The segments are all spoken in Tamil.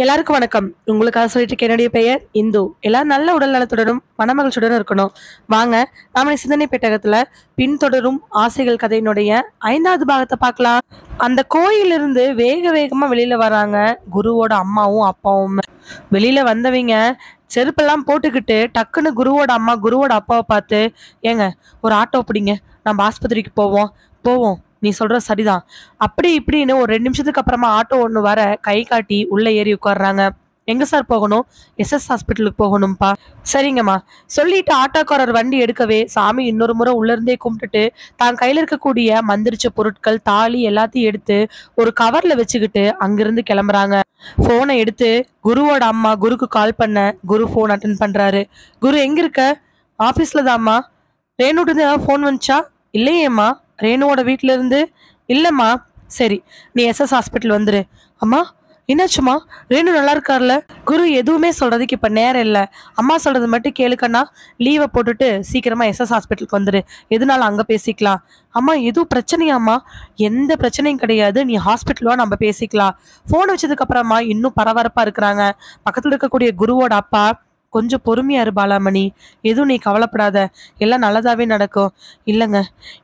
எல்லாருக்கும் வணக்கம். உங்களுக்காக சொல்லிட்டு இருக்க என்னுடைய பெயர் இந்து. எல்லாரும் நல்ல உடல் நலத்துடனும் மனமகிழ்ச்சியுடனும் இருக்கணும். வாங்க, நாம சிந்தனை பெட்டகத்துல பின்தொடரும் ஆசைகள் கதையினுடைய 5வது பாகத்தை பார்க்கலாம். அந்த கோயிலிருந்து வேக வேகமா வெளியில வராங்க குருவோட அம்மாவும் அப்பாவும். வெளியில வந்தவங்க செருப்பெல்லாம் போட்டுக்கிட்டு டக்குன்னு குருவோட அம்மா குருவோட அப்பாவை பார்த்து, ஏங்க ஒரு ஆட்டோ பிடிங்க, நம்ம ஆஸ்பத்திரிக்கு போவோம் போவோம் நீ சொல்ற சரிதான், அப்படி இப்படின்னு ஒரு 2 நிமிஷத்துக்கு அப்புறமா ஆட்டோ ஒன்று வர கை காட்டி உள்ள ஏறி உட்கார்றாங்க. எங்க சார் போகணும்? எஸ்எஸ் ஹாஸ்பிட்டலுக்கு போகணும்ப்பா. சரிங்கம்மா சொல்லிட்டு ஆட்டோக்காரர் வண்டி எடுக்கவே சாமி இன்னொரு முறை உள்ள இருந்தே கும்பிட்டுட்டு தான் கையில இருக்கக்கூடிய மந்திரிச்ச பொருட்கள் தாலி எல்லாத்தையும் எடுத்து ஒரு கவர்ல வச்சுக்கிட்டு அங்கிருந்து கிளம்புறாங்க. போனை எடுத்து குருவோட அம்மா குருக்கு கால் பண்ண குரு போன் அட்டன் பண்றாரு. குரு எங்க இருக்க? ஆபீஸ்ல தான்மா. ரேணுட்டு ஏதாவது போன் வந்துச்சா? இல்லையேம்மா. ரேணுவோட வீட்டுல இருந்து? இல்லம்மா. சரி, நீ எஸ்எஸ் ஹாஸ்பிட்டல் வந்துரு. அம்மா என்னாச்சுமா? ரேணு நல்லா இருக்கார்ல? குரு எதுவுமே சொல்றதுக்கு இப்ப நேரம் இல்ல, அம்மா சொல்றது மட்டும் கேளுக்கண்ணா. லீவை போட்டுட்டு சீக்கிரமா எஸ்எஸ் ஹாஸ்பிட்டலுக்கு வந்துரு, எதுனாலும் அங்க பேசிக்கலாம். அம்மா எதுவும் பிரச்சனையாம்மா? எந்த பிரச்சனையும் கிடையாது, நீ ஹாஸ்பிட்டலா நம்ம பேசிக்கலாம். போன் வச்சதுக்கு அப்புறமா இன்னும் பரபரப்பா இருக்கிறாங்க பக்கத்துல இருக்கக்கூடிய குருவோட அப்பா. கொஞ்சம் பொறுமையா இரு பாலாமணி, எதுவும் நீ கவலைப்படாத, எல்லாம் நல்லதாவே நடக்கும். இல்லைங்க,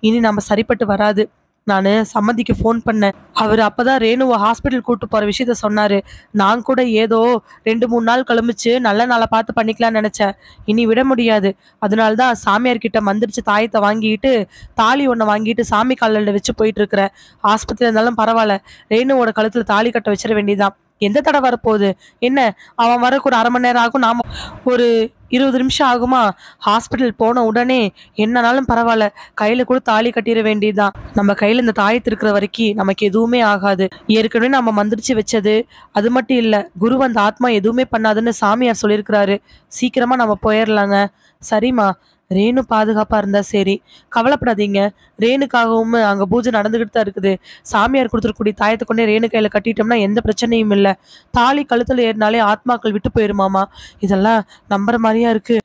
இனி நம்ம சரிப்பட்டு வராது. நான் சம்மந்திக்கு ஃபோன் பண்ணேன், அவர் அப்பதான் ரேணுவை ஹாஸ்பிட்டல் கூட்டு போற விஷயத்த சொன்னாரு. நான் கூட ஏதோ 2-3 நாள் கழிச்சு நல்ல நாளை பார்த்து பண்ணிக்கலாம்னு நினைச்சேன். இனி விட முடியாது. அதனால்தான் சாமியார் கிட்ட மந்திரிச்சு தாயத்தை வாங்கிட்டு தாலி ஒன்றை வாங்கிட்டு சாமி காலில் வச்சு போயிட்டு இருக்கிறேன். ஆஸ்பத்திரி இருந்தாலும் பரவாயில்ல, ரேணுவோட கழுத்துல தாலி கட்ட வச்சிட வேண்டியதான். எந்த தடவை வரப்போகுது என்ன? அவன் வரக்கு ஒரு 1/2 மணி நேரம் ஆகும், நாம ஒரு 20 நிமிஷம் ஆகுமா? ஹாஸ்பிட்டல் போன உடனே என்னன்னாலும் பரவாயில்ல, கையில கூட தாலி கட்டிட வேண்டியதுதான். நம்ம கையில இந்த தாயத்து இருக்கிற வரைக்கும் நமக்கு எதுவுமே ஆகாது. ஏற்கனவே நம்ம மந்திரிச்சு வச்சது. அது மட்டும் இல்ல, குரு அந்த ஆத்மா எதுவுமே பண்ணாதுன்னு சாமியார் சொல்லியிருக்கிறாரு. சீக்கிரமா நம்ம போயிடலாங்க. சரிம்மா, ரேணு பாதுகாப்பா இருந்தா சரி, கவலைப்படாதீங்க. ரேணுக்காகவும் அங்க பூஜை நடந்துகிட்டு தான் இருக்குது. சாமியார் கொடுத்துருக்கூடிய தாயத்தை கொண்டே ரேணு கையில கட்டிட்டோம்னா எந்த பிரச்சனையும் இல்லை. தாலி கழுத்துல ஏறினாலே ஆத்மாக்கள் விட்டு போயிருமாமா. இதெல்லாம் நம்புற மாதிரியா இருக்கு.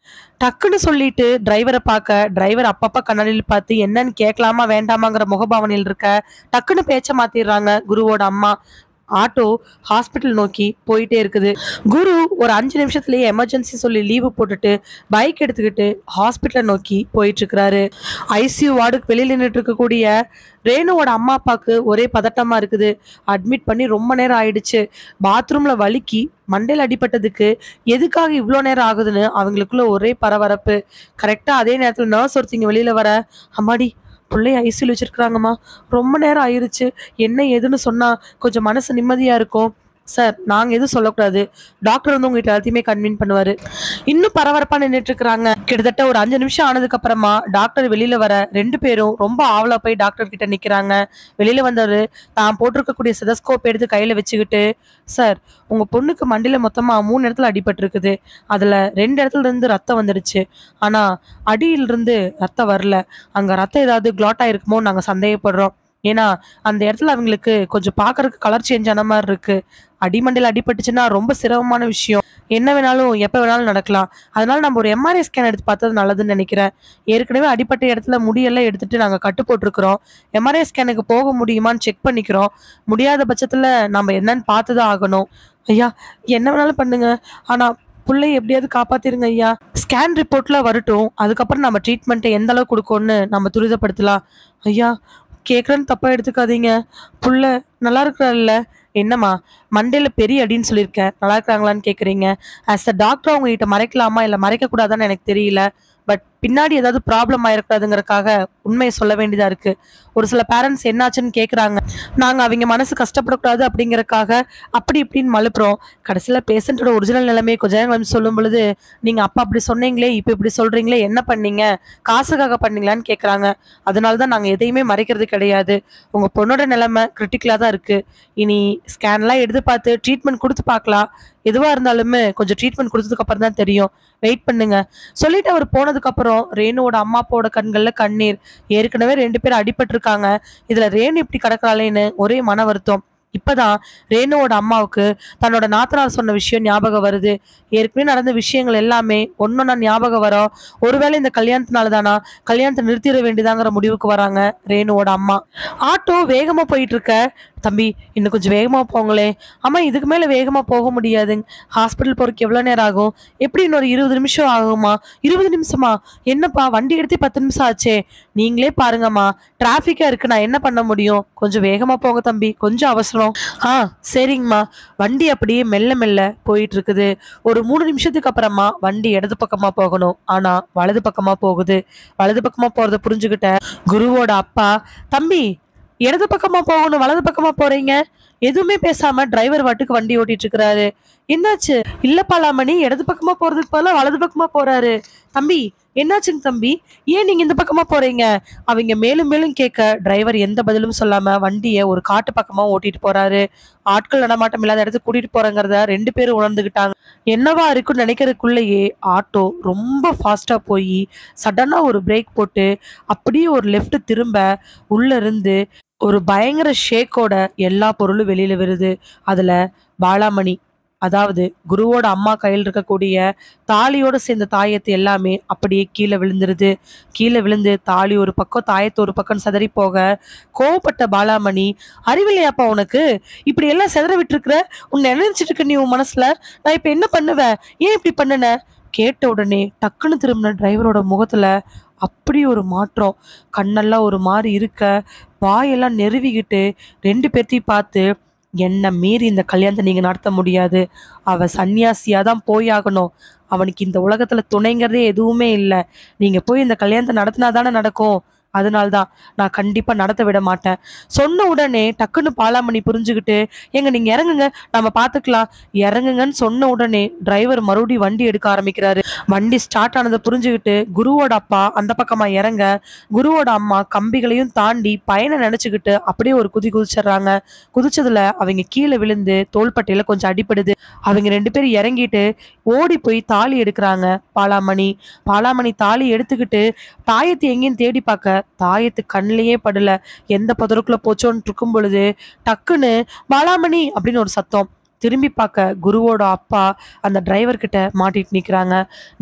டக்குன்னு சொல்லிட்டு டிரைவரை பார்க்க, டிரைவர் அப்பப்ப கண்ணாடியில் பார்த்து என்னன்னு கேட்கலாமா வேண்டாமாங்கிற முகபாவனையில் இருக்க டக்குன்னு பேச்ச மாத்திடுறாங்க குருவோட அம்மா. ஆட்டோ ஹாஸ்பிட்டல் நோக்கி போயிட்டே இருக்குது. குரு ஒரு 5 நிமிஷத்துலயே எமர்ஜென்சி சொல்லி லீவு போட்டுட்டு பைக் எடுத்துக்கிட்டு ஹாஸ்பிட்டலை நோக்கி போயிட்டு இருக்கிறாரு. ஐசியூ வார்டுக்கு வெளியில் நின்றுட்டு இருக்கக்கூடிய ரேணுவோட அம்மா அப்பாவுக்கு ஒரே பதட்டமா இருக்குது. அட்மிட் பண்ணி ரொம்ப நேரம் ஆயிடுச்சு. பாத்ரூம்ல வலிக்கி மண்டையில் அடிபட்டதுக்கு எதுக்காக இவ்வளோ நேரம் ஆகுதுன்னு அவங்களுக்குள்ள ஒரே பரபரப்பு. கரெக்டா அதே நேரத்தில் நர்ஸ் ஒருத்திங்க வெளியில வர, அம்மாடி பிள்ளைய ஐசியூல வச்சிருக்கிறாங்கம்மா, ரொம்ப நேரம் ஆயிருச்சு, என்ன ஏதுன்னு சொன்னா கொஞ்சம் மனசு நிம்மதியா இருக்கும். சார், நாங்க எதுவும் சொல்லக்கூடாது, டாக்டர் வந்து உங்ககிட்ட எல்லாத்தையுமே கன்வின் பண்ணுவாரு. இன்னும் பரபரப்பா நின்றுட்டு இருக்கிறாங்க. கிட்டத்தட்ட ஒரு 5 நிமிஷம் ஆனதுக்கு அப்புறமா டாக்டர் வெளியில வர 2 பேரும் ரொம்ப ஆவலா போய் டாக்டர் கிட்ட நிக்கிறாங்க. வெளியில வந்தவரு தான் போட்டிருக்கக்கூடிய ஸ்டெதஸ்கோப் எடுத்து கையில வச்சுக்கிட்டு, சார் உங்க பொண்ணுக்கு மண்டையில மொத்தமா 3 இடத்துல அடிபட்டு இருக்குது. அதுல 2 இடத்துல இருந்து ரத்தம் வந்துடுச்சு. ஆனா அடியிலிருந்து ரத்தம் வரல. அங்க ரத்தம் ஏதாவது கிளாட் ஆயிருக்குமோ நாங்க சந்தேகப்படுறோம். ஏன்னா அந்த இடத்துல அவங்களுக்கு கொஞ்சம் பாக்குறதுக்கு கலர் சேஞ்ச் ஆன மாதிரி இருக்கு. அடிமண்டையில் அடிபட்டுச்சுன்னா ரொம்ப சிரமமான விஷயம், என்ன வேணாலும் எப்ப வேணாலும் நடக்கலாம். அதனால நம்ம ஒரு எம்ஆர்ஐ ஸ்கேன் எடுத்து பார்த்தது நல்லதுன்னு நினைக்கிறேன். ஏற்கனவே அடிப்பட்ட இடத்துல முடியெல்லாம் எடுத்துட்டு நாங்க கட்டு போட்டிருக்கிறோம். எம்ஆர்ஐ ஸ்கேனுக்கு போக முடியுமான்னு செக் பண்ணிக்கிறோம். முடியாத பட்சத்துல நம்ம என்னன்னு பார்த்துதான் ஆகணும். ஐயா, என்ன வேணாலும் பண்ணுங்க, ஆனா புள்ளை எப்படியாவது காப்பாத்திருங்க ஐயா. ஸ்கேன் ரிப்போர்ட்ல வரட்டும், அதுக்கப்புறம் நம்ம ட்ரீட்மெண்ட்டை எந்த அளவுக்கு கொடுக்கணும்னு நம்ம துரிதப்படுத்தலாம். ஐயா, கேட்குறேன்னு தப்பா எடுத்துக்காதீங்க, புள்ள நல்லா இருக்கிறல்ல? என்னம்மா மண்டையில பெரிய அடின்னு சொல்லியிருக்கேன், நல்லா இருக்கிறாங்களான்னு கேட்குறீங்க. ஆஸ் அ டாக்டர் அவங்ககிட்ட மறைக்கலாமா இல்லை மறைக்க கூடாதான்னு எனக்கு தெரியல. பட் பின்னாடி ஏதாவது ப்ராப்ளம் ஆயிடக்கூடாதுங்கிறதுக்காக உண்மையை சொல்ல வேண்டியதா இருக்கு. ஒரு சில பேரண்ட்ஸ் என்னாச்சுன்னு கேட்குறாங்க, நாங்க அவங்க மனசு கஷ்டப்படக்கூடாது அப்படிங்கறக்காக அப்படி இப்படின்னு மழுப்புறோம். கடைசியில பேஷண்டோட ஒரிஜினல் நிலைமையை கொஞ்சம் சொல்லும் பொழுது, நீங்க அப்பா அப்படி சொன்னீங்களே, இப்போ இப்படி சொல்றீங்களே, என்ன பண்ணீங்க, காசுக்காக பண்ணீங்களான்னு கேட்குறாங்க. அதனாலதான் நாங்க எதையுமே மறைக்கிறது கிடையாது. உங்க பொண்ணோட நிலைமை கிரிட்டிக்கலா தான் இருக்கு. இனி ஸ்கேன்லாம் எடுத்து பார்த்து ட்ரீட்மெண்ட் கொடுத்து பார்க்கலாம். எதுவா இருந்தாலுமே கொஞ்சம் ட்ரீட்மெண்ட் கொடுத்ததுக்கு அப்புறம் தான் தெரியும், வெயிட் பண்ணுங்க சொல்லிட்டு அவர் போனதுக்கு அப்புறம் ரேணுவோட அம்மா அப்பாவோட கண்கள்ல கண்ணீர். ஏற்கனவே 2 பேர் அடிபட்டு இருக்காங்க, இதுல ரேணு இப்படி கிடக்குறாளேன்னு ஒரே மன வருத்தம். இப்பதான் ரேணுவோட அம்மாவுக்கு தன்னோட நாத்தனார் சொன்ன விஷயம் ஞாபகம் வருது. ஏற்கனவே நடந்த விஷயங்கள் எல்லாமே ஒன்னொன்னா ஞாபகம் வரும். ஒருவேளை இந்த கல்யாணத்தினால தானா கல்யாணத்தை நிறுத்திட வேண்டியதாங்கிற முடிவுக்கு வராங்க ரேணுவோட அம்மா. ஆட்டோ வேகமா போயிட்டு இருக்க, தம்பி இன்னும் கொஞ்சம் வேகமா போங்களே. அம்மா இதுக்கு மேல வேகமா போக முடியாதுங்க. ஹாஸ்பிட்டல் போறதுக்கு எவ்வளவு நேரம் ஆகும்? எப்படி இன்னொரு 20 நிமிஷம் ஆகுமா? 20 நிமிஷமா? என்னப்பா வண்டி எடுத்து 10 நிமிஷம் ஆச்சே. நீங்களே பாருங்கம்மா, டிராஃபிக்கா இருக்கு, நான் என்ன பண்ண முடியும்? கொஞ்சம் வேகமா போங்க தம்பி, கொஞ்சம் அவசரம். ஆ சரிங்கம்மா. வண்டி அப்படியே மெல்ல மெல்ல போயிட்டு இருக்குது. ஒரு 3 நிமிஷத்துக்கு அப்புறமா வண்டி இடது பக்கமா போகணும், ஆனா வலது பக்கமா போகுது. வலது பக்கமா போறத புரிஞ்சுக்கிட்ட குருவோட அப்பா, தம்பி இடது பக்கமா போகணும், வலது பக்கமா போறீங்க. எதுவுமே பேசாம டிரைவர் வாட்டுக்கு வண்டி ஓட்டிட்டு இருக்கிறாரு. என்னாச்சு? இல்ல பாலாமணி, இடது பக்கமா போறதுக்கு பதிலா வலது பக்கமா போறாரு. தம்பி என்னாச்சுங்க தம்பி? ஏன் நீங்க இந்த பக்கமா போறீங்க? அவங்க மேலும் மேலும் கேட்க டிரைவர் எந்த பதிலும் சொல்லாம வண்டியை ஒரு காட்டு பக்கமா ஓட்டிட்டு போறாரு. ஆட்கள் நடமாட்டம் இல்லாத இடத்துக்கு கூட்டிட்டு போறங்கிறத 2 பேரும் உணர்ந்துகிட்டாங்க. என்னவா இருக்குன்னு நினைக்கிறதுக்குள்ளேயே ஆட்டோ ரொம்ப ஃபாஸ்டா போய் சடனா ஒரு பிரேக் போட்டு அப்படியே ஒரு லெஃப்ட் திரும்ப உள்ள இருந்து ஒரு பயங்கர ஷேக்கோட எல்லா பொருளும் வெளியில வருது. அதுல பாலாமணி, அதாவது குருவோட அம்மா கையில் இருக்கக்கூடிய தாலியோட சேர்ந்த தாயத்து எல்லாமே அப்படியே கீழே விழுந்துருது. கீழே விழுந்து தாலி ஒரு பக்கம் தாயத்து ஒரு பக்கம் சிதறி போக கோவப்பட்ட பாலாமணி, அறிவில்லையாப்பா உனக்கு? இப்படி எல்லாம் சிதற விட்டுருக்குற? உன்னை நினைச்சிட்டு இருக்க நீ உன் மனசுல? நான் இப்ப என்ன பண்ணுவேன்? ஏன் இப்படி பண்ணுன? கேட்ட உடனே டக்குன்னு திரும்பின டிரைவரோட முகத்துல அப்படி ஒரு மாற்றம். கண்ணெல்லாம் ஒரு மாதிரி இருக்க, வாயெல்லாம் நெருவிக்கிட்டு 2 பேர்த்தையும் பார்த்து, என்ன மீறி இந்த கல்யாணத்தை நீங்க நடத்த முடியாது. அவ சன்னியாசியா தான் போயாகணும். அவனுக்கு இந்த உலகத்துல துணைங்கிறதே எதுவுமே இல்லை. நீங்க போய் இந்த கல்யாணத்தை நடத்தினா தானே நடக்கும். அதனால்தான் நான் கண்டிப்பா நடத்த விட மாட்டேன். சொன்ன உடனே டக்குன்னு பாலாமணி புரிஞ்சுக்கிட்டு, ஏங்க நீங்க இறங்குங்க, நம்ம பாத்துக்கலாம். இறங்குங்கன்னு சொன்ன உடனே டிரைவர் மறுபடியும் வண்டி எடுக்க ஆரம்பிக்கிறாரு. வண்டி ஸ்டார்ட் ஆனதை புரிஞ்சுக்கிட்டு குருவோட அப்பா அந்த பக்கமா இறங்க, குருவோட அம்மா கம்பிகளையும் தாண்டி பயனை நினைச்சுக்கிட்டு அப்படியே ஒரு குதி குதிச்சிடுறாங்க. குதிச்சதுல அவங்க கீழே விழுந்து தோள்பட்டையில கொஞ்சம் அடிபடுது. அவங்க 2 பேரும் இறங்கிட்டு ஓடி போய் தாலி எடுக்கிறாங்க. பாலாமணி பாலாமணி தாலி எடுத்துக்கிட்டு தாயத்தை எங்கேயும் தேடி பார்க்க தாயத்து கண்ணிலேயே படல. எந்த புதருக்குள்ள போச்சோன்னு இருக்கும் பொழுது டக்குன்னு பாலாமணி அப்படின்னு ஒரு சத்தம். திரும்பி பார்க்க குருவோட அப்பா அந்த டிரைவர் கிட்ட மாட்டிட்டு நிக்கிறாங்க.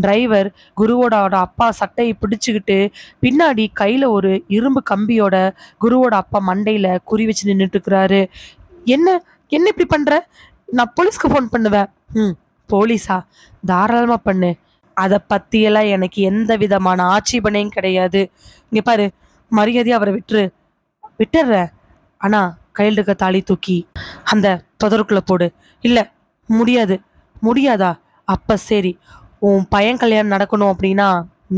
டிரைவர் குருவோட அப்பா சட்டையை பிடிச்சுக்கிட்டு பின்னாடி கையில ஒரு இரும்பு கம்பியோட குருவோட அப்பா மண்டையில குறி வச்சு நின்றுட்டு இருக்கிறாரு. என்ன என்ன இப்படி பண்ற? நான் போலீஸ்க்கு ஃபோன் பண்ணுவேன். ம், போலீஸா? தாராளமா பண்ணு. அதை பத்தியெல்லாம் எனக்கு எந்த விதமான ஆட்சேபனையும் கிடையாது. இங்க பாரு, மரியாதையா அவரை விட்டுரு. விட்டுற, ஆனா கையில் இருக்க தாலி தூக்கி அந்த புதருக்குள்ள போடு. இல்ல, முடியாது. முடியாதா? அப்ப சரி, உன் பையன் கல்யாணம் நடக்கணும் அப்படின்னா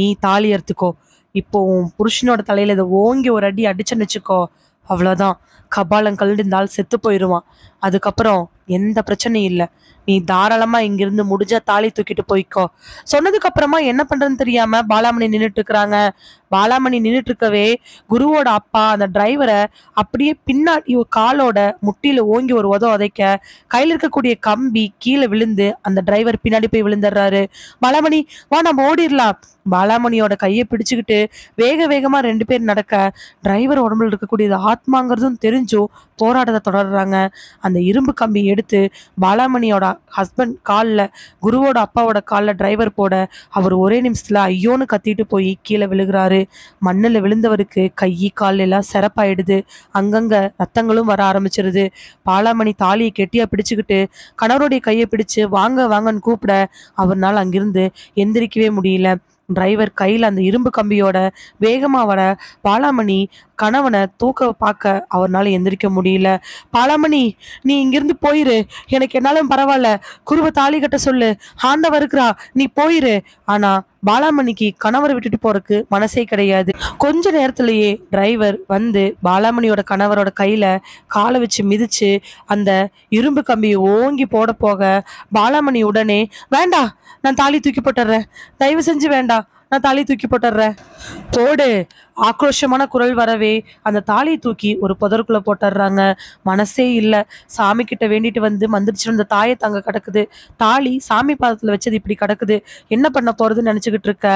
நீ தாலி அறுத்துக்கோ. இப்போ உன் புருஷனோட தலையில இதை ஓங்கி ஒரு அடி அடிச்சுன்னு வச்சுக்கோ, அவ்வளோதான். கபாலம் கழுந்தால் செத்து போயிடுவான். அதுக்கப்புறம் எந்த பிரச்சனையும் இல்லை. நீ தாராளமா இங்கிருந்து முடிஞ்சா தாலி தூக்கிட்டு போய்க்கோ. சொன்னதுக்கு அப்புறமா என்ன பண்றதுன்னு தெரியாம பாலாமணி நின்றுட்டு இருக்கிறாங்க. பாலாமணி நின்றுட்டு இருக்கவே குருவோட அப்பா அந்த டிரைவரை அப்படியே பின்னாடி காலோட முட்டியில ஓங்கி ஒரு உதைக்க கையில் இருக்கக்கூடிய கம்பி கீழே விழுந்து அந்த டிரைவர் பின்னாடி போய் விழுந்துடுறாரு. பாலாமணி வா, நம்ம ஓடிடலாம். பாலாமணியோட கையை பிடிச்சுக்கிட்டு வேக வேகமா 2 பேர் நடக்க டிரைவர் உடம்புல இருக்கக்கூடியது ஆத்மாங்கிறதும் தெரிஞ்சும் போராட்டத்தை தொடர்றாங்க. அந்த இரும்பு கம்பி எடுத்து பாலாமணியோட ஹஸ்பண்ட் காலில், குருவோட அப்பாவோட காலில் டிரைவர் போட அவர் ஒரே நிமிஷத்துல ஐயோன்னு கத்திட்டு போய் கீழே விழுகிறாரு. மண்ணில் விழுந்தவருக்கு கை கால் எல்லாம் சிறப்பாயிடுது. அங்கங்க ரத்தங்களும் வர ஆரம்பிச்சிருது. பாலாமணி தாலியை கெட்டியா பிடிச்சுக்கிட்டு கணவருடைய கையை பிடிச்சு வாங்க வாங்கன்னு கூப்பிட அவர்னால அங்கிருந்து எந்திரிக்கவே முடியல. டிரைவர் கையில் அந்த இரும்பு கம்பியோட வேகமா வர பாலாமணி கணவனை தூக்க பார்க்க அவர்னால எந்திரிக்க முடியல. பாலாமணி, நீ இங்கிருந்து போயிரு. எனக்கு என்னாலும் பரவாயில்ல. குருவை தாலி கட்ட சொல்லு. ஆண்டவ இருக்கிறா, நீ போயிரு. ஆனா பாலாமணிக்கு கணவரை விட்டுட்டு போறதுக்கு மனசே கிடையாது. கொஞ்ச நேரத்திலேயே டிரைவர் வந்து பாலாமணியோட கணவரோட கையில காலை வச்சு மிதிச்சு அந்த இரும்பு கம்பியை ஓங்கி போட போக பாலாமணி உடனே, வேண்டா, நான் தாலி தூக்கி போட்டுறேன், தயவு செஞ்சு வேண்டாம், நான் தாலி தூக்கி போட்டுறேன், போடு. ஆக்ரோஷமான குரல் வரவே அந்த தாலியை தூக்கி ஒரு புதருக்குள்ள போட்டுடுறாங்க. மனசே இல்லை. சாமி கிட்ட வேண்டிட்டு வந்து மந்திரிச்சு வந்த தாயை தங்க கிடக்குது. தாலி சாமி பாதத்துல வச்சது இப்படி கிடக்குது. என்ன பண்ண போறதுன்னு நினைச்சுக்கிட்டு இருக்க.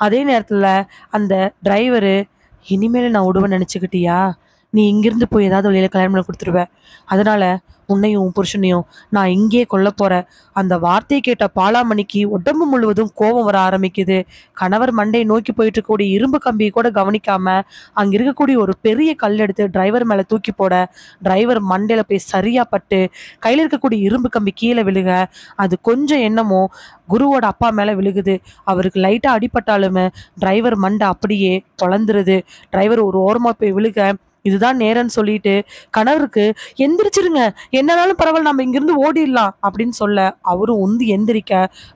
அதே நேரத்துல அந்த டிரைவரு, இனிமேல் நான் விடுவேன்னு நினைச்சுக்கிட்டியா? நீ இங்கிருந்து போய் ஏதாவது வழியில கல்யாணம் பண்ணி கொடுத்துருவ. அதனால உன்னையும் உன் புருஷனையும் நான் இங்கேயே கொல்ல போறேன். அந்த வார்த்தையை கேட்ட பாலாமணிக்கு உடம்பு முழுவதும் கோபம் வர ஆரம்பிக்குது. கணவர் மண்டையை நோக்கி போயிட்டு இருக்கக்கூடிய இரும்பு கம்பியை கூட கவனிக்காம அங்க இருக்கக்கூடிய ஒரு பெரிய கல் எடுத்து டிரைவர் மேல தூக்கி போட, டிரைவர் மண்டையில போய் சரியா பட்டு கையில இருக்கக்கூடிய இரும்பு கம்பி கீழே விழுக, அது கொஞ்சம் என்னமோ குருவோட அப்பா மேல விழுகுது. அவருக்கு லைட்டா அடிபட்டாலுமே டிரைவர் மண்டை அப்படியே பொளந்துருது. டிரைவர் ஒரு ஓரமா போய் விழுக, இதுதான் நேரம்னு சொல்லிட்டு கணவருக்கு எந்திரிச்சிருங்க, என்னனாலும் பரவாயில்ல, நம்ம இங்கிருந்து ஓடிடலாம் அப்படின்னு சொல்ல அவரும் உந்து எந்திரிக்க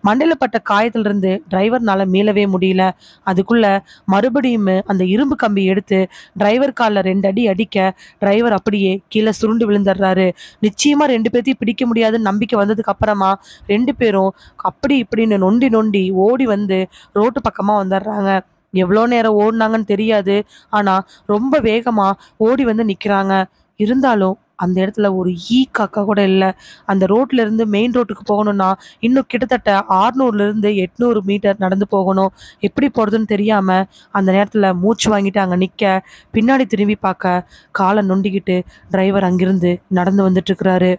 மண்டையில பட்ட காயத்துல இருந்து டிரைவர்னால மீளவே முடியல. அதுக்குள்ள மறுபடியும் அந்த இரும்பு கம்பி எடுத்து டிரைவர் காலில் 2 அடி அடிக்க டிரைவர் அப்படியே கீழே சுருண்டு விழுந்துடுறாரு. நிச்சயமா 2 பேர்த்தையும் பிடிக்க முடியாதுன்னு நம்பிக்கை வந்ததுக்கு அப்புறமா 2 பேரும் அப்படி இப்படின்னு நொண்டி நொண்டி ஓடி வந்து ரோட்டு பக்கமா வந்துடுறாங்க. எவ்வளோ நேரம் ஓடுனாங்கன்னு தெரியாது. ஆனா ரொம்ப வேகமா ஓடி வந்து நிக்கிறாங்க. இருந்தாலும் அந்த இடத்துல ஒரு காக்கா கூட இல்ல. அந்த ரோட்ல இருந்து மெயின் ரோட்டுக்கு போகணும்னா இன்னும் கிட்டத்தட்ட 600ல இருந்து 800 மீட்டர் நடந்து போகணும். எப்படி போறதுன்னு தெரியாம அந்த நேரத்துல மூச்சு வாங்கிட்டு அங்க நிக்க, பின்னாடி திரும்பி பார்க்க காலை நொண்டிக்கிட்டு டிரைவர் அங்கிருந்து நடந்து வந்துட்டு இருக்கிறாரு.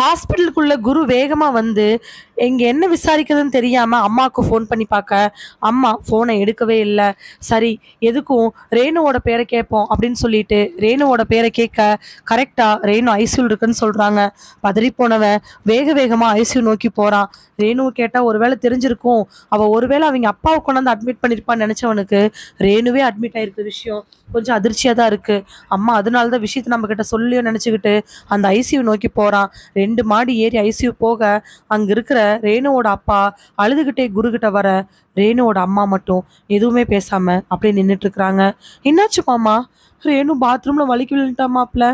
ஹாஸ்பிட்டலுக்குள்ள குரு வேகமா வந்து இங்க என்ன விசாரிக்கிறதுன்னு தெரியாம அம்மாவுக்கு ஃபோன் பண்ணி பார்க்க, அம்மா ஃபோனை எடுக்கவே இல்லை. சரி, எதுக்கும் ரேணுவோட பேரை கேட்போம் அப்படின்னு சொல்லிட்டு ரேணுவோட பேரை கேட்க கரெக்டா ரேணு ஐசியூ இருக்குன்னு சொல்றாங்க. பதறி போனவன் வேக வேகமா ஐசியூ நோக்கி போறான். ரேணுவை கேட்டா ஒருவேளை தெரிஞ்சிருக்கும், ஒருவேளை அவங்க அப்பாவை கொண்டாந்து அட்மிட் பண்ணிருப்பான்னு நினைச்சவனுக்கு ரேணுவே அட்மிட் ஆயிருக்க விஷயம் கொஞ்சம் அதிர்ச்சியா தான் இருக்கு. அம்மா அதனாலதான் விஷயத்த நம்ம கிட்ட சொல்லியோ நினைச்சுக்கிட்டு அந்த ஐசியூ நோக்கி போறான். 2 மாடி ஏறி ஐசியூ போக அங்க இருக்கிற ரேணுவோட அப்பா அழுதுகிட்டே குரு கிட்ட வர, ரேணுவோட அம்மா மட்டும் எதுவுமே பேசாம அப்படியே நின்றுட்டு இருக்கிறாங்க. என்னாச்சு மாமா? ரேணு பாத்ரூம்ல வலிக்கு விழுந்துட்டாமாப்ல.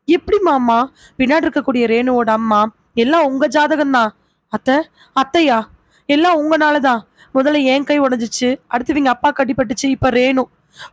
எப்படி மாமா? பின்னாடி இருக்கக்கூடிய ரேணுவோட அம்மா, எல்லாம் உங்க ஜாதகம் தான் அத்தை. அத்தையா? எல்லாம் உங்கனாலதான். முதல்ல என் கை உடைஞ்சிச்சு, அடுத்து இவங்க அப்பா கட்டிப்பட்டுச்சு, இப்ப ரேணு.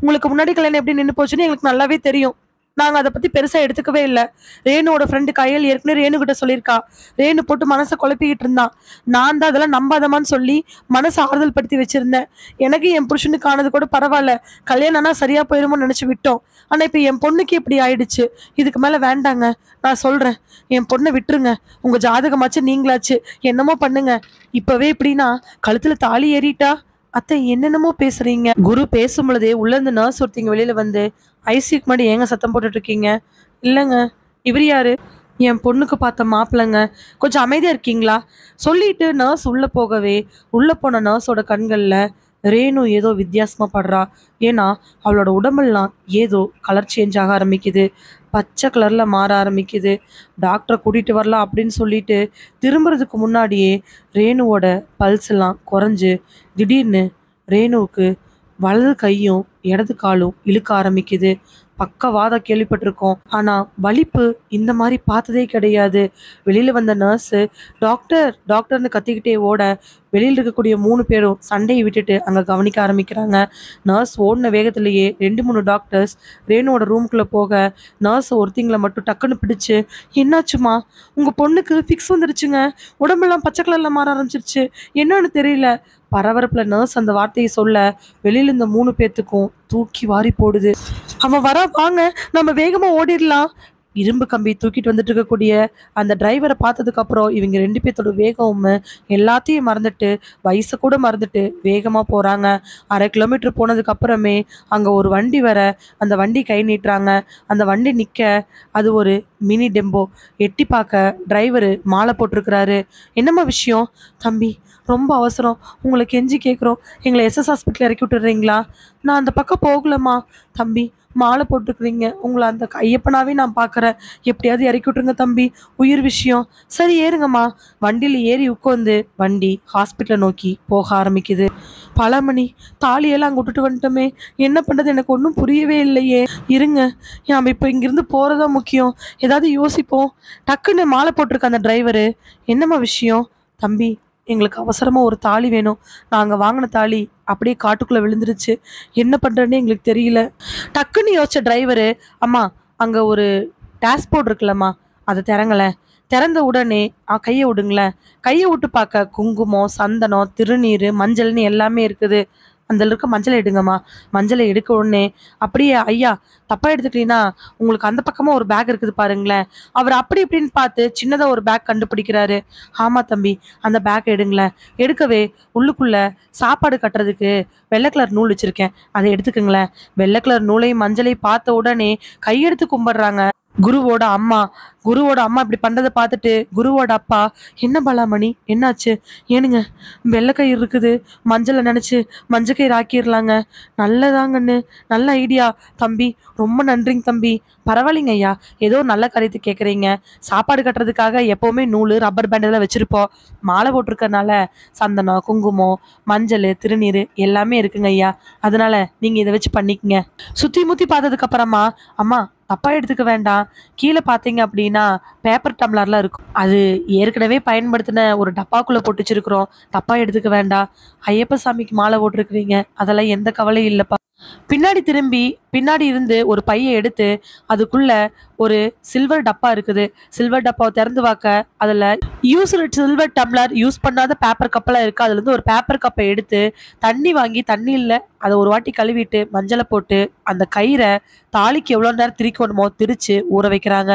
உங்களுக்கு முன்னாடி கல்யாணம் எப்படி நின்று போச்சுன்னு எங்களுக்கு நல்லாவே தெரியும். நாங்க அதை பத்தி பெருசா எடுத்துக்கவே இல்லை. ரேணுவோட ஃப்ரெண்டு கையல் ஏற்கனவே ரேணு கிட்ட சொல்லியிருக்கா. ரேணு போட்டு மனசை குழப்பிக்கிட்டு இருந்தான். நான் தான் அதெல்லாம் நம்பாதமான்னு சொல்லி மனசை ஆறுதல் படுத்தி வச்சிருந்தேன். எனக்கு என் புருஷனுக்கு ஆனது கூட பரவாயில்ல, கல்யாணம்னா சரியா போயிருமோன்னு நினைச்சு விட்டோம். ஆனா இப்ப என் பொண்ணுக்கு இப்படி ஆயிடுச்சு. இதுக்கு மேல வேண்டாங்க, நான் சொல்றேன், என் பொண்ணை விட்டுருங்க. உங்க ஜாதகமாச்சு நீங்களாச்சு என்னமோ பண்ணுங்க. இப்பவே இப்படின்னா கழுத்துல தாலி ஏறிட்டா? அத்தை என்னென்னமோ பேசுறீங்க. குரு பேசும் பொழுதே உள்ள இருந்து நர்ஸ் ஒருத்தங்க வெளியில வந்து, ஐசிக்கு முன்னாடி ஏங்க சத்தம் போட்டுட்டு இருக்கீங்க? இல்லைங்க. இவர் யாரு? என் பொண்ணுக்கு பார்த்த மாப்பிள்ளைங்க. கொஞ்சம் அமைதியா இருக்கீங்களா? சொல்லிட்டு நர்ஸ் உள்ள போகவே உள்ள போன நர்ஸோட கண்கள்ல ரேணு ஏதோ வித்தியாசமா படுறா. ஏன்னா அவளோட உடம்பெல்லாம் ஏதோ கலர் சேஞ்ச் ஆக ஆரம்பிக்குது. பச்சை கலர்ல மாற ஆரம்பிக்குது. டாக்டரை கூட்டிட்டு வரலாம் அப்படின்னு சொல்லிட்டு திரும்புறதுக்கு முன்னாடியே ரேணுவோட பல்ஸ் எல்லாம் குறைஞ்சு திடீர்னு ரேணுவுக்கு வலது கையும் இடது காலும் இழுக்க ஆரம்பிக்குது. பக்கவாதம் கேள்விப்பட்டிருக்கோம், ஆனா வலிப்பு இந்த மாதிரி பார்த்ததே கிடையாது. வெளியில வந்த நர்ஸு டாக்டர் டாக்டர்னு கத்திக்கிட்டே ஓட வெளியில் இருக்கக்கூடிய 3 பேரும் சண்டையை விட்டுட்டு அங்க கவனிக்க ஆரம்பிக்கிறாங்க. நர்ஸ் ஓடின வேகத்திலேயே 2-3 டாக்டர்ஸ் ரேணுவோட ரூம்குள்ள போக நர்ஸ் ஒருத்திங்களை மட்டும் டக்குன்னு பிடிச்சு, என்னாச்சுமா? உங்க பொண்ணுக்கு ஃபிக்ஸ் வந்துருச்சுங்க, உடம்பெல்லாம் பச்சை கலர்ல மாற ஆரம்பிச்சிருச்சு, என்னன்னு தெரியல. பரபரப்புல நர்ஸ் அந்த வார்த்தையை சொல்ல வெளியில இந்த 3 பேத்துக்கும் தூக்கி வாரி போடுது. அவன் வரா, வாங்க நம்ம வேகமா ஓடிடலாம். இரும்பு கம்பி தூக்கிட்டு வந்துட்டு இருக்கக்கூடிய அந்த டிரைவரை பார்த்ததுக்கு அப்புறம் இவங்க 2 பேர்த்தோட வேகமும் எல்லாத்தையும் மறந்துட்டு வயசை கூட மறந்துட்டு வேகமா போறாங்க. 1/2 கிலோமீட்டர் போனதுக்கு அப்புறமே அங்க ஒரு வண்டி வர அந்த வண்டி கை நீட்டுறாங்க. அந்த வண்டி நிக்க அது ஒரு மினி டெம்போ. எட்டி பார்க்க டிரைவரு மாலை போட்டிருக்கிறாரு. என்னம்மா விஷயம்? தம்பி ரொம்ப அவசரம், உங்களை கெஞ்சி கேட்குறோம், எங்களை எஸ்எஸ் ஹாஸ்பிட்டல் இறக்கி விட்டுறீங்களா? நான் அந்த பக்கம் போகலம்மா. தம்பி மாலை போட்டுக்கிறீங்க, உங்களை அந்த ஐயப்பனாவே நான் பார்க்குறேன், எப்படியாவது இறக்கி விட்டுருங்க தம்பி, உயிர் விஷயம். சரி ஏறுங்கம்மா. வண்டியில் ஏறி உட்காந்து வண்டி ஹாஸ்பிட்டலை நோக்கி போக ஆரம்பிக்குது. பலமணி, தாலியெல்லாம் அங்கே விட்டுட்டு வந்துட்டோமே, என்ன பண்ணுறது எனக்கு ஒன்றும் புரியவே இல்லையே. இருங்க, நம்ம இப்போ இங்கிருந்து போகிறதா முக்கியம், ஏதாவது யோசிப்போம். டக்குன்னு மாலை போட்டிருக்க அந்த டிரைவரு, என்னம்மா விஷயம்? தம்பி எங்களுக்கு அவசரமாக ஒரு தாலி வேணும், நாங்கள் வாங்கின தாலி அப்படியே காட்டுக்குள்ளே விழுந்துருச்சு, என்ன பண்ணுறேன்னு எங்களுக்கு தெரியல. டக்குன்னு யோசிச்ச டிரைவரு, அம்மா அங்கே ஒரு டேஷ்போர்ட் இருக்குல்லம்மா, அதை திறங்களேன். திறந்த உடனே கையை விடுங்களேன். கையை விட்டு பார்க்க குங்குமம், சந்தனம், திருநீர், மஞ்சள்னு எல்லாமே இருக்குது. அதில் இருக்க மஞ்சளை எடுங்கம்மா. மஞ்சளை எடுக்க உடனே அப்படியே ஐயா தப்பா எடுத்துக்கிட்டீங்கன்னா உங்களுக்கு அந்த பக்கமா ஒரு பேக் இருக்குது பாருங்களேன். அவர் அப்படி இப்படின்னு பார்த்து சின்னதா ஒரு பேக் கண்டுபிடிக்கிறாரு. ஆமா தம்பி, அந்த பேக் எடுங்களேன். எடுக்கவே உள்ளுக்குள்ள சாப்பாடு கட்டுறதுக்கு வெள்ளை கலர் நூல் வச்சிருக்கேன், அதை எடுத்துக்கங்களேன். வெள்ளை கலர் நூலையும் மஞ்சளை பார்த்த உடனே கையெடுத்து கும்பிடுறாங்க குருவோட அம்மா. குருவோட அம்மா இப்படி பண்றதை பார்த்துட்டு குருவோட அப்பா, என்ன பலாமணி என்னாச்சு? ஏனுங்க, வெள்ளைக்கயிறு இருக்குது, மஞ்சளை நினைச்சு மஞ்சக்கயிறு ஆக்கிடலாங்க. நல்லதாங்கன்னு, நல்ல ஐடியா தம்பி, ரொம்ப நன்றிங்க தம்பி. பரவாயில்லைங்க ஐயா, ஏதோ நல்ல காரியத்தை கேட்குறீங்க. சாப்பாடு கட்டுறதுக்காக எப்போவுமே நூல் ரப்பர் பேண்ட் இதெல்லாம் வச்சுருப்போம். மாலை போட்டிருக்கறனால சந்தனம், குங்குமம், மஞ்சள், திருநீர் எல்லாமே இருக்குங்க ஐயா. அதனால நீங்கள் இதை வச்சு பண்ணிக்கங்க. சுற்றி முற்றி பார்த்ததுக்கு அப்புறமா, அம்மா தப்பா எடுத்துக்க வேண்டாம், கீழே பார்த்தீங்க அப்படின்னா பேப்பர் டம்ளர்லாம் இருக்கும், அது ஏற்கனவே பயன்படுத்தின ஒரு டப்பாக்குள்ளே போட்டு வச்சிருக்கிறோம், தப்பா எடுத்துக்க வேண்டாம். ஐயப்ப சாமிக்கு மாலை போட்டிருக்கிறீங்க, அதெல்லாம் எந்த கவலையும் இல்லைப்பா. பின்னாடி திரும்பி பின்னாடி இருந்து ஒரு பையை எடுத்து அதுக்குள்ள ஒரு சில்வர் டப்பா இருக்குது. சில்வர் டப்பாவை திறந்து பார்க்க அதில் யூஸ்டு சில்வர் டம்ளர், யூஸ் பண்ணாத பேப்பர் கப்பெல்லாம் இருக்குது. அதுலேருந்து ஒரு பேப்பர் கப்பை எடுத்து தண்ணி வாங்கி தண்ணியில் அதை ஒரு வாட்டி கழுவிட்டு மஞ்சளை போட்டு அந்த கயிறை தாலிக்கு எவ்வளோ நேரம் திரிக்கணுமோ திரிச்சு ஊற வைக்கிறாங்க.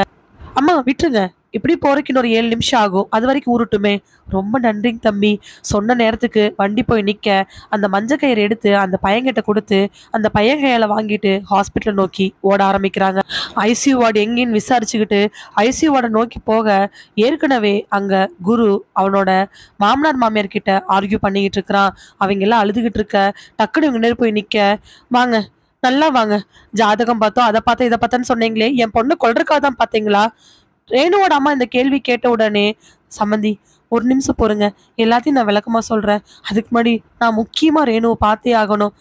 அம்மா விட்டுருங்க, இப்படி போறதுக்கு இன்னொரு 7 நிமிஷம் ஆகும், அது வரைக்கும் ஊறட்டுமே. ரொம்ப நன்றிங்க தம்பி. சொன்ன நேரத்துக்கு வண்டி போய் நிற்க அந்த மஞ்சள் கயிறு எடுத்து அந்த பையன்கிட்ட கொடுத்து அந்த பையன் கையால் வாங்கிட்டு ஹாஸ்பிட்டலை நோக்கி ஓட ஆரம்பிக்கிறாங்க. ஐசியூ வார்டு எங்கேன்னு விசாரிச்சுக்கிட்டு ஐசியூ வார்டை நோக்கி போக ஏற்கனவே அங்கே குரு அவனோட மாமனார் மாமியார் கிட்ட ஆர்கியூ பண்ணிக்கிட்டு இருக்கிறான். அவங்க எல்லாம் அழுதுகிட்டு இருக்க டக்குனு இவங்க நேரம் போய் நிற்க, வாங்க நல்லா வாங்க, ஜாதகம் பார்த்தோம், அதை பார்த்தா இதை பார்த்தேன்னு சொன்னீங்களே, என் பொண்ணு கொல்றக்காக தான் பார்த்தீங்களா? ரேணுவோட அம்மா இந்த கேள்வி கேட்ட உடனே, சம்மந்தி ஒரு நிமிஷம் பொறுங்க, எல்லாத்தையும் நான் விளக்கமா சொல்றேன். அதுக்கு முன்னாடி நான் முக்கியமா ரேணுவை பார்த்தே ஆகணும்.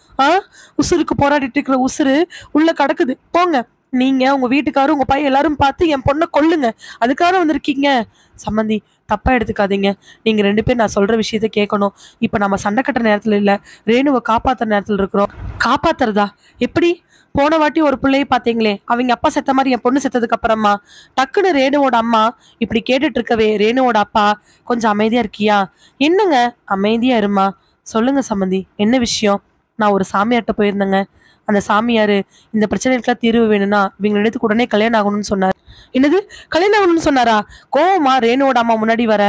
உசுருக்கு போராடிட்டு இருக்கிற உசுரு உள்ள கிடக்குது, போங்க. நீங்க உங்க வீட்டுக்காரும் உங்க பையன் எல்லாரும் பார்த்து என் பொண்ணை கொல்லுங்க, அதுக்காக வந்திருக்கீங்க. சம்மந்தி தப்பா எடுத்துக்காதீங்க, நீங்க 2 பேர் நான் சொல்ற விஷயத்த கேட்கணும். இப்ப நம்ம சண்டை கட்டுற நேரத்துல இல்ல, ரேணுவை காப்பாத்துற நேரத்துல இருக்கிறோம். காப்பாத்துறதா? எப்படி? போன வாட்டி ஒரு பிள்ளையை பார்த்தீங்களே, அவங்க அப்பா செத்த மாதிரி என் பொண்ணு செத்ததுக்கு அப்புறமா டக்குன்னு ரேணுவோட அம்மா இப்படி கேட்டுட்டு இருக்கவே ரேணுவோட அப்பா, கொஞ்சம் அமைதியா இருக்கியா? என்னங்க அமைதியா இருமா, சொல்லுங்க சம்மந்தி, என்ன விஷயம்? நான் ஒரு சாமியார்கிட்ட போயிருந்தேங்க. அந்த சாமியார் இந்த பிரச்சனைக்கெல்லாம் தீர்வு வேணும்னா இவங்க இடத்துக்கு உடனே கல்யாணம் ஆகணும்னு சொன்னார். என்னது, கல்யாணம் ஆகணும்னு சொன்னாரா? கோவமா ரேணுவோட அம்மா முன்னாடி வர,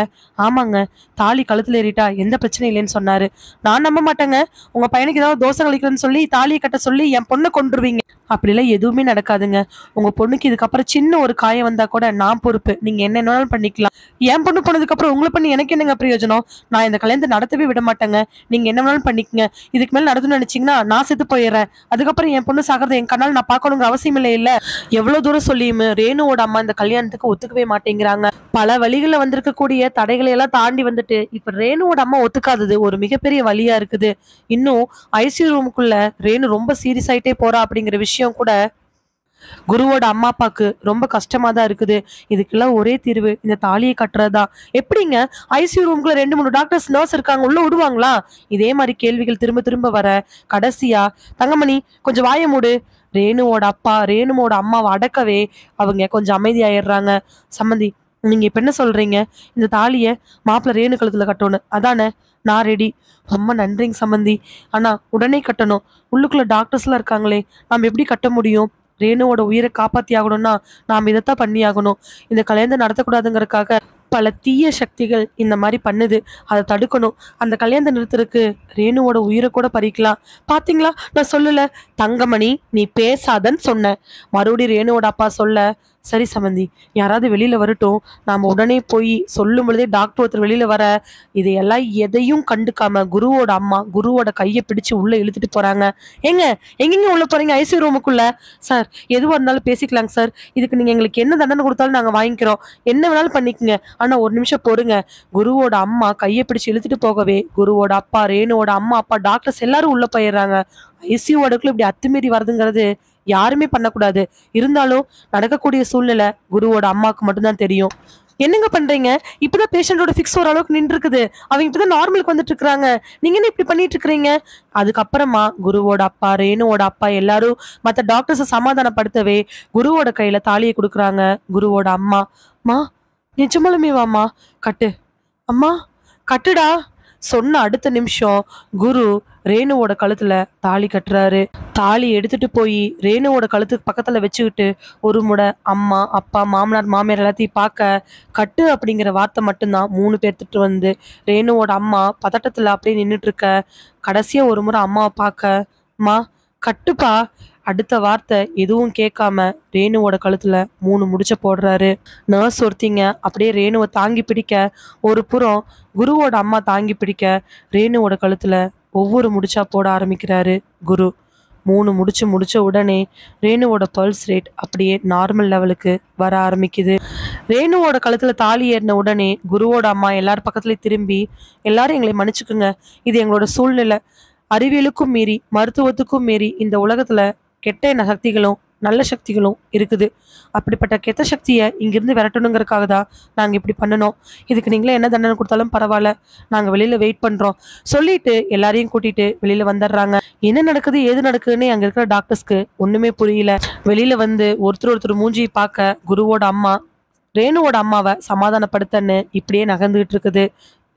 ஆமாங்க, தாலி கழுத்துல ஏறிட்டா எந்த பிரச்சனையும் இல்லைன்னு சொன்னாரு. நான் நம்ப மாட்டேங்க, உங்க பையனுக்கு ஏதாவது தோசை கழிக்கிறேன்னு சொல்லி தாலியை கட்ட சொல்லி என் பொண்ணை கொண்டுருவீங்க. அப்படிலாம் எதுவுமே நடக்காதுங்க. உங்க பொண்ணுக்கு இதுக்கப்புறம் சின்ன ஒரு காயம் வந்தா கூட நான் பொறுப்பு, நீங்க என்ன வேணாலும் பண்ணிக்கலாம். என் பொண்ணு போனதுக்கு அப்புறம் உங்களை பண்ணி எனக்கு என்னங்க பிரயோஜனம்? நான் இந்த கல்யாணத்தை நடத்தவே விட மாட்டேங்க, நீங்க என்ன வேணாலும் பண்ணிக்கங்க. இதுக்கு மேல நடத்துன்னு நினைச்சீங்கன்னா நான் செத்து போயிடுறேன், அதுக்கப்புறம் என் பொண்ணு சாகிறத என் கண்ணால் நான் பார்க்கணுங்கிற அவசியம் இல்ல. எவ்வளவு தூரம் சொல்லியும் ரேணுவோட அம்மா இந்த கல்யாணத்துக்கு ஒத்துக்கவே மாட்டேங்கிறாங்க. பல வழிகளில் வந்திருக்கக்கூடிய தடைகளை எல்லாம் தாண்டி வந்துட்டு இப்ப ரேணுவோட அம்மா ஒத்துக்காதது ஒரு மிகப்பெரிய வழியா இருக்குது. இன்னும் ஐசியூ ரூமுக்குள்ள ரேணு ரொம்ப சீரியஸ் ஆயிட்டே போறா அப்படிங்கிற விஷயம் கூட குருவோட அம்மா அப்பாக்கு ரொம்ப கஷ்டமா தான் இருக்குது. இதுக்கெல்லாம் ஒரே தீர்வு இந்த தாலியை கட்டுறதுதான். எப்படிங்க ஐசியூ ரூம்குள்ள 2-3 டாக்டர்ஸ் நர்ஸ் இருக்காங்க, உள்ள விடுவாங்களா? இதே மாதிரி கேள்விகள் திரும்ப திரும்ப வர கடைசியா, தங்கமணி கொஞ்சம் வாய மூடு, ரேணுவோட அப்பா ரேணுவோட அம்மாவை அடக்கவே அவங்க கொஞ்சம் அமைதியாயிடுறாங்க. சம்மந்தி நீங்க இப்ப என்ன சொல்றீங்க? இந்த தாலியை மாப்பிள்ள ரேணு கழுத்துல கட்டணும் அதானே? நான் ரெடி. ரொம்ப நன்றிங்க சம்மந்தி, ஆனா உடனே கட்டணும். உள்ளுக்குள்ள டாக்டர்ஸ் எல்லாம் இருக்காங்களே, நாம் எப்படி கட்ட முடியும்? ரேணுவோட உயிரை காப்பாத்தி ஆகணும்னா நாம் இதைத்தான் பண்ணி ஆகணும். இந்த கல்யாணத்தை நடத்தக்கூடாதுங்கிறதுக்காக பல தீய சக்திகள் இந்த மாதிரி பண்ணுது, அதை தடுக்கணும். அந்த கல்யாணத்தை நிறுத்துறதுக்கு ரேணுவோட உயிரை கூட பறிக்கலாம். பாத்தீங்களா, நான் சொல்லல? தங்கமணி நீ பேசாதன்னு சொன்ன. மறுபடியும் ரேணுவோட அப்பா சொல்ல, சரி சம்மந்தி, யாராவது வெளியில வரட்டும், நாம உடனே போய் சொல்லும் பொழுதே டாக்டர் ஒருத்தர் வெளியில வர, இதையெல்லாம் எதையும் கண்டுக்காம குருவோட அம்மா குருவோட கையை பிடிச்சு உள்ள இழுத்துட்டு போறாங்க. ஏங்க எங்கெங்க உள்ள போறீங்க? ஐசியூ ரூமுக்குள்ள. சார் எதுவாக இருந்தாலும் பேசிக்கலாங்க சார், இதுக்கு நீங்க எங்களுக்கு என்ன தண்டனை கொடுத்தாலும் நாங்க வாங்கிக்கிறோம், என்ன வேணாலும் பண்ணிக்கங்க, ஆனா ஒரு நிமிஷம் பொறுங்க. குருவோட அம்மா கையை பிடிச்சு இழுத்துட்டு போகவே குருவோட அப்பா ரேணுவோட அம்மா அப்பா டாக்டர்ஸ் எல்லாரும் உள்ள போயிடுறாங்க. ஐசியூ வார்டுக்குள்ள இப்படி அத்துமீறி வருதுங்கிறது யாருமே பண்ணக்கூடாது. இருந்தாலும் நடக்கக்கூடிய சூழ்நிலை குருவோட அம்மாவுக்கு மட்டும்தான் தெரியும். என்னங்க பண்றீங்க? இப்பதான் பேஷண்டோட ஃபிக்ஸ் ஓரளவுக்கு நின்று இருக்குது, அவங்க இப்பதான் நார்மலுக்கு வந்துட்டு இருக்காங்க, நீங்க என்ன இப்படி பண்ணிட்டு இருக்கிறீங்க? அதுக்கப்புறமா குருவோட அப்பா ரேணுவோட அப்பா எல்லாரும் மற்ற டாக்டர்ஸை சமாதானப்படுத்தவே குருவோட கையில தாலியை கொடுக்குறாங்க. குருவோட அம்மா, மா நிஜமாலுமே வாமா, கட்டு அம்மா, கட்டுடா, சொன்ன அடுத்த நிமிஷம் குரு ரேணுவோட கழுத்துல தாலி கட்டுறாரு. தாலி எடுத்துட்டு போய் ரேணுவோட கழுத்துக்கு பக்கத்துல வச்சுக்கிட்டு ஒரு முறை அம்மா அப்பா மாமனார் மாமியார் எல்லாத்தையும் பார்க்க கட்டு அப்படிங்கிற வார்த்தை மட்டும்தான் 3 பேர்த்துட்டு வந்து ரேணுவோட அம்மா பதட்டத்துல அப்படியே நின்றுட்டு இருக்க. கடைசியா ஒரு முறை அம்மாவை பார்க்க, மா கட்டுப்பா. அடுத்த வார்த்தை எதுவும் கேட்காம ரேணுவோட கழுத்துல 3 முடிச்ச போடுறாரு. நர்ஸ் ஒருத்திங்க அப்படியே ரேணுவை தாங்கி பிடிக்க, ஒரு புறம் குருவோட அம்மா தாங்கி பிடிக்க ரேணுவோட கழுத்துல ஒவ்வொரு முடிச்சா போட ஆரம்பிக்கிறாரு குரு. 3 முடிச்ச உடனே ரேணுவோட பல்ஸ் ரேட் அப்படியே நார்மல் லெவலுக்கு வர ஆரம்பிக்குது. ரேணுவோட கழுத்துல தாலி ஏறின உடனே குருவோட அம்மா எல்லார் பக்கத்துலயும் திரும்பி, எல்லாரும் எங்களை மன்னிச்சுக்குங்க, இது எங்களோட சூழ்நிலை. அறிவியலுக்கும் மீறி மருத்துவத்துக்கும் மீறி இந்த உலகத்துல கெட்ட சக்திகளும் நல்ல சக்திகளும் இருக்குது. அப்படிப்பட்ட கெட்ட சக்தியை இங்கிருந்து விரட்டணுங்கிறதுக்காக தான் நாங்கள் இப்படி பண்ணணும். இதுக்கு நீங்களே என்ன தண்டனை கொடுத்தாலும் பரவாயில்ல, நாங்கள் வெளியில் வெயிட் பண்ணுறோம் சொல்லிட்டு எல்லாரையும் கூட்டிட்டு வெளியில் வந்துடுறாங்க. என்ன நடக்குது ஏது நடக்குதுன்னு அங்கே இருக்கிற டாக்டர்ஸ்க்கு ஒன்றுமே புரியல. வெளியில் வந்து ஒருத்தர் மூஞ்சியை பார்க்க குருவோட அம்மா ரேணுவோட அம்மாவை சமாதானப்படுத்தன்னு இப்படியே நகர்ந்துகிட்டு இருக்குது.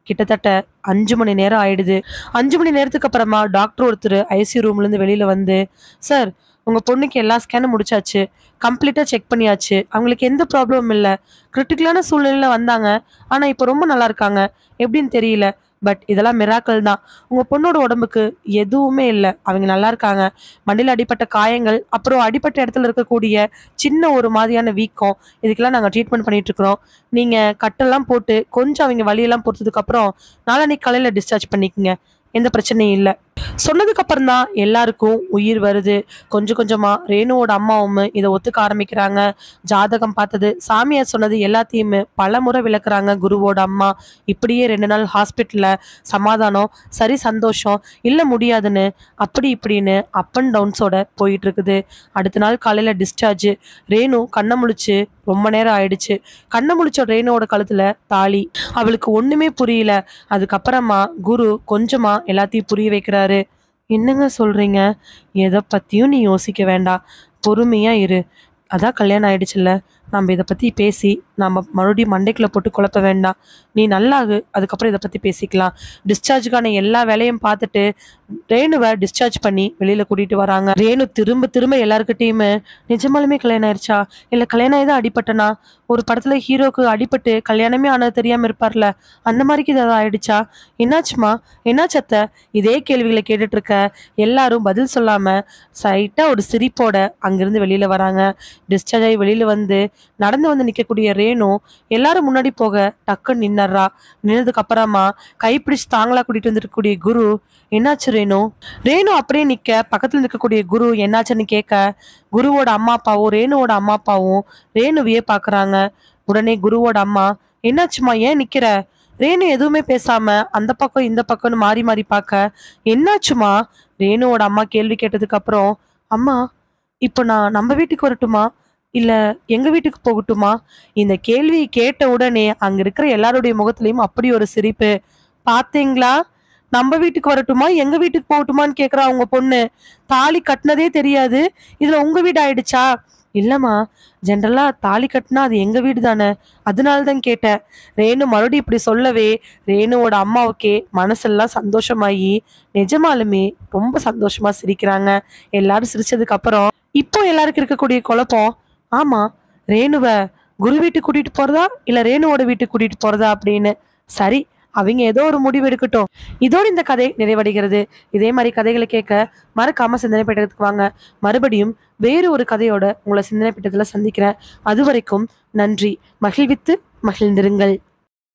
கிட்டத்தட்ட 5 மணி நேரம் ஆயிடுது. 5 மணி நேரத்துக்கு அப்புறமா டாக்டர் ஒருத்தர் ஐசியூ ரூம்லேருந்து வெளியில் வந்து, சார் உங்கள் பொண்ணுக்கு எல்லா ஸ்கேனும் முடிச்சாச்சு, கம்ப்ளீட்டாக செக் பண்ணியாச்சு, அவங்களுக்கு எந்த ப்ராப்ளமும் இல்லை, கிரிட்டிக்கலான சூழ்நிலையில் வந்தாங்க, ஆனால் இப்போ ரொம்ப நல்லா இருக்காங்க, எப்படின்னு தெரியல, பட் இதெல்லாம் மிராக்கள் தான், உங்கள் பொண்ணோட உடம்புக்கு எதுவுமே இல்லை, அவங்க நல்லா இருக்காங்க, மண்டையில் அடிப்பட்ட காயங்கள் அப்புறம் அடிப்பட்ட இடத்துல இருக்கக்கூடிய சின்ன ஒரு மாதிரியான வீக்கம், இதுக்கெல்லாம் நாங்கள் ட்ரீட்மெண்ட் பண்ணிட்டு இருக்கிறோம். நீங்கள் கட்டெல்லாம் போட்டு கொஞ்சம் அவங்க வலியெல்லாம் பொறுத்ததுக்கப்புறம் நாளைக்கு காலையில் டிஸ்சார்ஜ் பண்ணிக்கோங்க, எந்த பிரச்சனையும் இல்லை. சொன்னதுக்கு அப்புறம் தான் எல்லாருக்கும் உயிர் வருது. கொஞ்சம் கொஞ்சமா ரேணுவோட அம்மாவும் இதை ஒத்துக்க ஆரம்பிக்கிறாங்க. ஜாதகம் பார்த்தது சாமியார் சொன்னது எல்லாத்தையுமே பல முறை விளக்குறாங்க குருவோட அம்மா. இப்படியே 2 நாள் ஹாஸ்பிட்டல்ல சமாதானம், சரி சந்தோஷம், இல்லை முடியாதுன்னு அப்படி இப்படின்னு அப் அண்ட் டவுன்ஸோட போயிட்டு இருக்குது. அடுத்த நாள் காலையில டிஸ்சார்ஜ். ரேணு கண்ணை முழிச்சு ரொம்ப நேரம் ஆயிடுச்சு. கண்ணை முழிச்ச ரேணுவோட கழுத்துல தாலி. அவளுக்கு ஒண்ணுமே புரியல. அதுக்கப்புறமா குரு கொஞ்சமா எல்லாத்தையும் புரிய வைக்கிறாரு. என்னங்க சொல்றீங்க? எதை பத்தியும் நீ யோசிக்க வேண்டாம், பொறுமையா இரு. அதான் கல்யாணம் ஆயிடுச்சுல்ல, நம்ம இதை பத்தி பேசி நம்ம மறுபடியும் மண்டைக்குள்ள போட்டு குழப்ப வேண்டாம். நீ நல்லாகு, அதுக்கப்புறம் இதை பத்தி பேசிக்கலாம். டிஸ்சார்ஜுக்கான எல்லா வேலையும் பார்த்துட்டு ரேணுவை டிஸ்சார்ஜ் பண்ணி வெளியில கூட்டிட்டு வராங்க. ரேணு திரும்ப திரும்ப எல்லாருக்கிட்டையுமே, நிஜமாலுமே கல்யாணம் ஆயிடுச்சா, இல்ல கல்யாணம் ஆயிதான் அடிபட்டனா, ஒரு படத்துல ஹீரோக்கு அடிபட்டு கல்யாணமே ஆனது தெரியாம இருப்பார்ல, அந்த மாதிரிக்கு ஏதாவது ஆயிடுச்சா, என்னாச்சுமா என்னாச்சத்த, இதே கேள்விகளை கேட்டுட்டு இருக்க. எல்லாரும் பதில் சொல்லாம சைட்டா ஒரு சிரிப்போட அங்கிருந்து வெளியில வராங்க. டிஸ்சார்ஜ் ஆகி வெளியில வந்து நடந்து வந்து நிற்கக்கூடிய ரேணு எல்லாரும் முன்னாடி போக டக்குன்னு நின்னறா. நின்னதுக்கு அப்புறமா கைப்பிடிச்சு தாங்களா கூட்டிட்டு வந்துருக்கக்கூடிய குரு, என்னாச்சு ரேணு? ரேணு அப்படியே நிக்க பக்கத்துல நிற்கக்கூடிய குரு என்னாச்சுன்னு கேட்க, குருவோட அம்மா அப்பாவும் ரேணுவோட அம்மா அப்பாவும் ரேணுவையே பாக்குறாங்க. உடனே குருவோட அம்மா, என்னாச்சுமா ஏன் நிக்கிற? ரேணு எதுவுமே பேசாம அந்த பக்கம் இந்த பக்கம்னு மாறி மாறி பார்க்க, என்னாச்சுமா? ரேணுவோட அம்மா கேள்வி கேட்டதுக்கு அப்புறம், அம்மா இப்போ நான் நம்ம வீட்டுக்கு வரட்டுமா, இல்ல எங்க வீட்டுக்கு போகட்டுமா? இந்த கேள்வியை கேட்ட உடனே அங்க இருக்கிற எல்லாருடைய முகத்திலையும் அப்படி ஒரு சிரிப்பு. பாத்தீங்களா, நம்ம வீட்டுக்கு வரட்டுமா எங்க வீட்டுக்கு போகட்டுமான்னு கேக்குறா உங்க பொண்ணு. தாலி கட்டினதே தெரியாது, இதுல உங்க வீடு ஆயிடுச்சா? இல்லம்மா, ஜென்ரலா தாலி கட்டினா அது எங்க வீடு தானே, அதனாலதான் கேட்டேன். ரேணு மறுபடியும் இப்படி சொல்லவே ரேணுவோட அம்மாவுக்கே மனசெல்லாம் சந்தோஷமாயி நிஜமாலுமே ரொம்ப சந்தோஷமா சிரிக்கிறாங்க. எல்லாரும் சிரிச்சதுக்கு அப்புறம் இப்போ எல்லாருக்கும் இருக்கக்கூடிய குழப்பம், ஆமா ரேணுவ குரு வீட்டுக்கு கூட்டிட்டு போறதா இல்ல ரேணுவோட வீட்டுக்கு கூட்டிட்டு போறதா அப்படின்னு. சரி, அவங்க ஏதோ ஒரு முடிவு எடுக்கட்டும். இதோடு இந்த கதை நிறைவடைகிறது. இதே மாதிரி கதைகளை கேட்க மறக்காம சிந்தனை பெட்டகத்துக்கு வாங்க. மறுபடியும் வேறு ஒரு கதையோட உங்களை சிந்தனை பெட்டகத்துல சந்திக்கிறேன். அது வரைக்கும் நன்றி. மகிழ்வித்து மகிழ்ந்திருங்கள்.